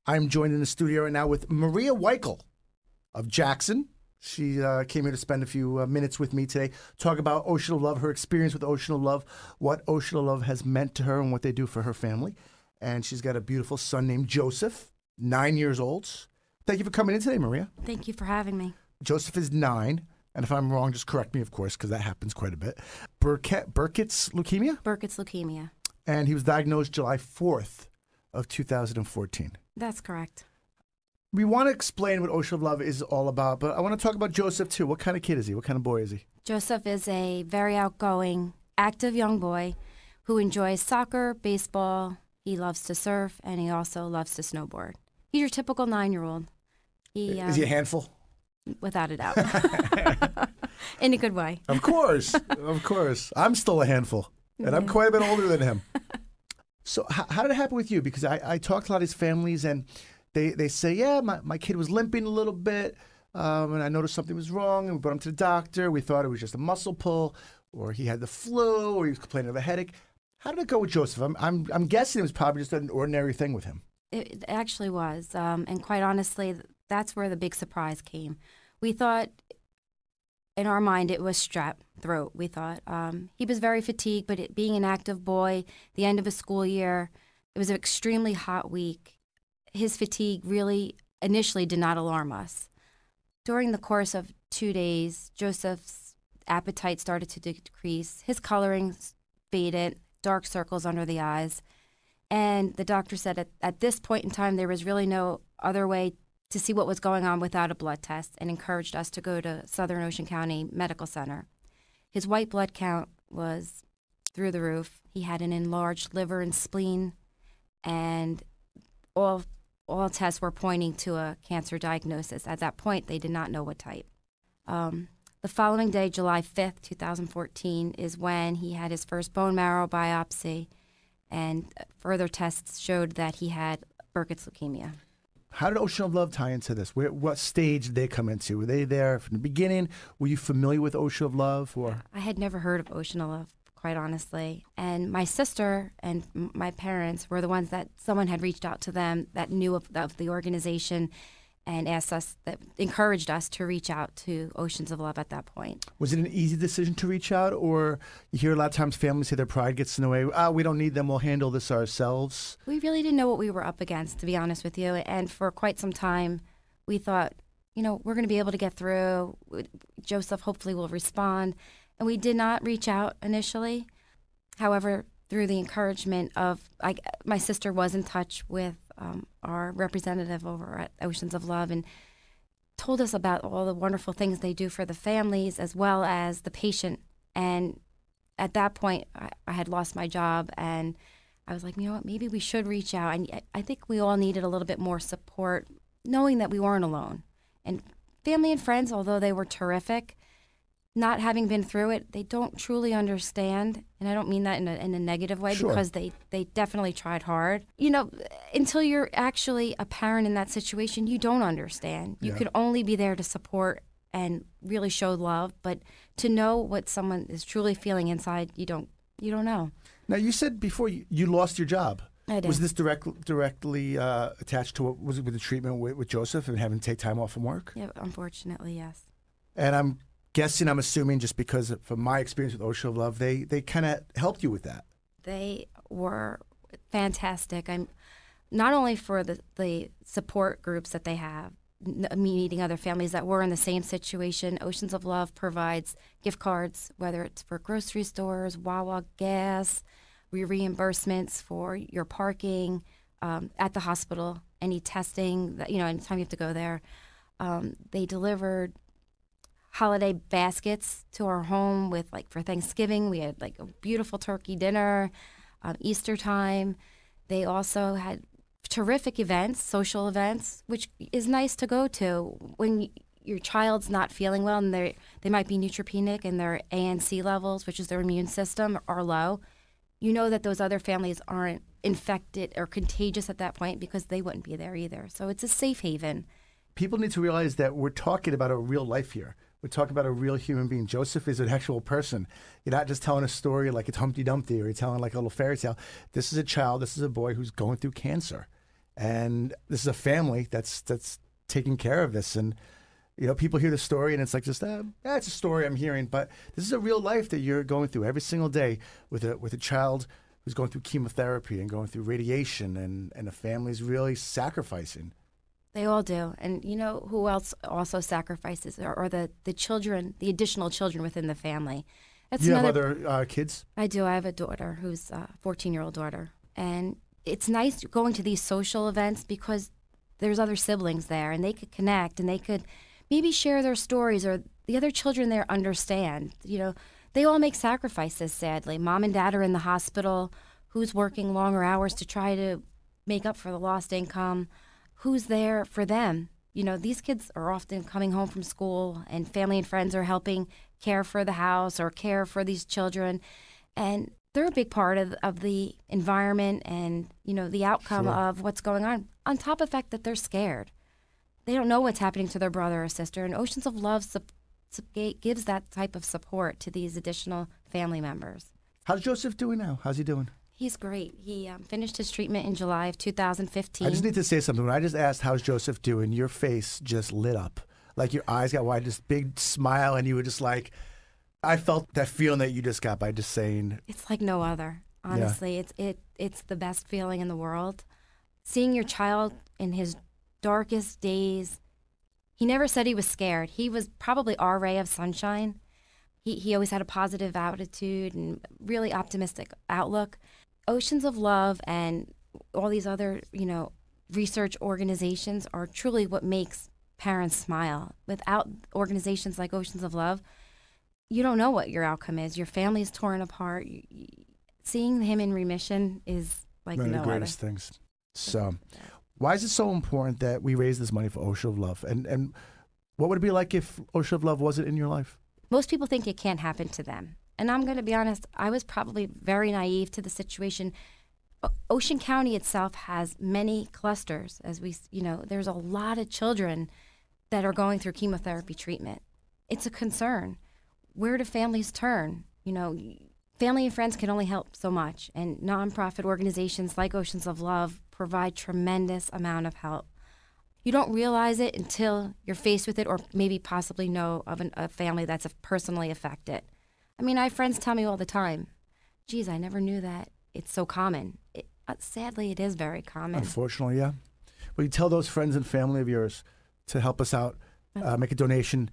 I'm joined in the studio right now with Maria Weikel of Jackson. She came here to spend a few minutes with me today, talk about Ocean of Love, her experience with Ocean of Love, what Ocean of Love has meant to her and what they do for her family. And she's got a beautiful son named Joseph, 9 years old. Thank you for coming in today, Maria. Thank you for having me. Joseph is 9, and if I'm wrong, just correct me, of course, because that happens quite a bit. Burkitt's leukemia? Burkitt's leukemia. And he was diagnosed July 4th of 2014. That's correct. We want to explain what Ocean of Love is all about, but I want to talk about Joseph, too. What kind of kid is he? What kind of boy is he? Joseph is a very outgoing, active young boy who enjoys soccer, baseball. He loves to surf, and he also loves to snowboard. He's your typical 9-year-old. Is he a handful? Without a doubt. In a good way. Of course. Of course. I'm still a handful, and I'm quite a bit older than him. So how did it happen with you? Because I talked to a lot of these families, and they say, yeah, my kid was limping a little bit, and I noticed something was wrong, and we brought him to the doctor. We thought it was just a muscle pull, or he had the flu, or he was complaining of a headache. How did it go with Joseph? I'm guessing it was probably just an ordinary thing with him. It actually was, and quite honestly, that's where the big surprise came. We thought, in our mind, it was strep throat. We thought he was very fatigued, but being an active boy, the end of a school year, it was an extremely hot week. His fatigue really initially did not alarm us. During the course of 2 days, Joseph's appetite started to decrease. His coloring faded, dark circles under the eyes. And the doctor said at this point in time, there was really no other way to see what was going on without a blood test, and encouraged us to go to Southern Ocean County Medical Center. His white blood count was through the roof. He had an enlarged liver and spleen, and all tests were pointing to a cancer diagnosis. At that point, they did not know what type. The following day, July 5th, 2014, is when he had his first bone marrow biopsy, and further tests showed that he had Burkitt's leukemia. How did Ocean of Love tie into this? What stage did they come into? Were they there from the beginning? Were you familiar with Ocean of Love? Or I had never heard of Ocean of Love, quite honestly. And my sister and my parents were the ones that someone had reached out to them that knew of the organization and encouraged us to reach out to Oceans of Love at that point. Was it an easy decision to reach out? Or you hear a lot of times families say their pride gets in the way. We don't need them. We'll handle this ourselves. We really didn't know what we were up against, to be honest with you. And for quite some time, we thought, we're going to be able to get through. Joseph hopefully will respond. And we did not reach out initially. However, through the encouragement of, my sister was in touch with our representative over at Oceans of Love and told us about all the wonderful things they do for the families as well as the patient. And at that point, I had lost my job, and I was like, you know what, maybe we should reach out. And I think we all needed a little bit more support, knowing that we weren't alone. And family and friends, although they were terrific, not having been through it, they don't truly understand. And I don't mean that in a negative way, Sure. Because they definitely tried hard. Until you're actually a parent in that situation, you don't understand. You can only be there to support and really show love. But to know what someone is truly feeling inside, you don't know. Now, you said before you lost your job. I did. Was this directly attached to what was it with the treatment with Joseph and having to take time off from work? Yeah, unfortunately, yes. And I'm assuming just because from my experience with Ocean of Love, they kind of helped you with that. They were fantastic. I'm not only for the support groups that they have, meeting other families that were in the same situation. Oceans of Love provides gift cards, whether it's for grocery stores, Wawa gas, reimbursements for your parking at the hospital, any testing that anytime you have to go there. They delivered holiday baskets to our home with for Thanksgiving. We had a beautiful turkey dinner, Easter time. They also had terrific events, social events, which is nice to go to when your child's not feeling well and they might be neutropenic and their ANC levels, which is their immune system, are low. You know that those other families aren't infected or contagious at that point because they wouldn't be there either. So it's a safe haven. People need to realize that we're talking about a real life here. We're talking about a real human being. Joseph is an actual person. You're not just telling a story like it's Humpty Dumpty or you're telling a little fairy tale. This is a child, this is a boy who's going through cancer. And this is a family that's taking care of this. And, you know, people hear the story and it's like just, it's a story I'm hearing. But this is a real life that you're going through every single day with a child who's going through chemotherapy and going through radiation, and the family's really sacrificing. They all do. And you know who else also sacrifices are the children, the additional children within the family. You have other kids? I do. I have a daughter who's a 14-year-old daughter. And it's nice going to these social events because there's other siblings there and they could connect and they could maybe share their stories, or the other children there understand. You know, they all make sacrifices, sadly. Mom and dad are in the hospital. Who's working longer hours to try to make up for the lost income? Who's there for them? You know, these kids are often coming home from school and family and friends are helping care for the house or care for these children. And they're a big part of the environment and, you know, the outcome of what's going on top of the fact that they're scared. They don't know what's happening to their brother or sister. And Oceans of Love gives that type of support to these additional family members. How's Joseph doing now? How's he doing? He's great. He finished his treatment in July of 2015. I just need to say something. When I just asked, how's Joseph doing, your face just lit up. Like your eyes got wide, this big smile, and you were just like, I felt that feeling that you just got by just saying. It's like no other. Honestly, it's the best feeling in the world. Seeing your child in his darkest days, he never said he was scared. He was probably our ray of sunshine. He always had a positive attitude and really optimistic outlook. Oceans of Love and all these other, you know, research organizations are truly what makes parents smile. Without organizations like Oceans of Love, you don't know what your outcome is. Your family's torn apart. Seeing him in remission is like one of no the other. greatest things. So, why is it so important that we raise this money for Ocean of Love? And what would it be like if Ocean of Love wasn't in your life? Most people think it can't happen to them. And I'm going to be honest, I was probably very naive to the situation. Ocean County itself has many clusters. There's a lot of children that are going through chemotherapy treatment. It's a concern. Where do families turn? You know, family and friends can only help so much. And nonprofit organizations like Oceans of Love provide tremendous amount of help. You don't realize it until you're faced with it, or maybe possibly know of a family that's personally affected. I mean, I have friends tell me all the time, geez, I never knew that it's so common. Sadly, it is very common. Unfortunately, yeah. Well, you tell those friends and family of yours to help us out, make a donation.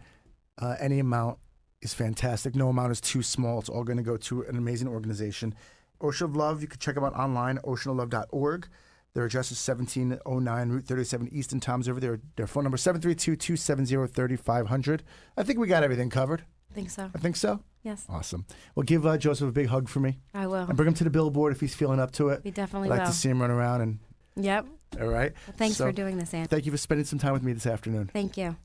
Any amount is fantastic. No amount is too small. It's all going to go to an amazing organization. Ocean of Love, you can check them out online, oceanoflove.org. Their address is 1709 Route 37 Easton. Tom's over there. Their phone number is 732-270-3500. I think we got everything covered. I think so. I think so? Yes. Awesome. Well, give Joseph a big hug for me. I will. And bring him to the Billboard if he's feeling up to it. We definitely I'd will. like to see him run around. And Yep. all right. Well, thanks for doing this, Anthony. Thank you for spending some time with me this afternoon. Thank you.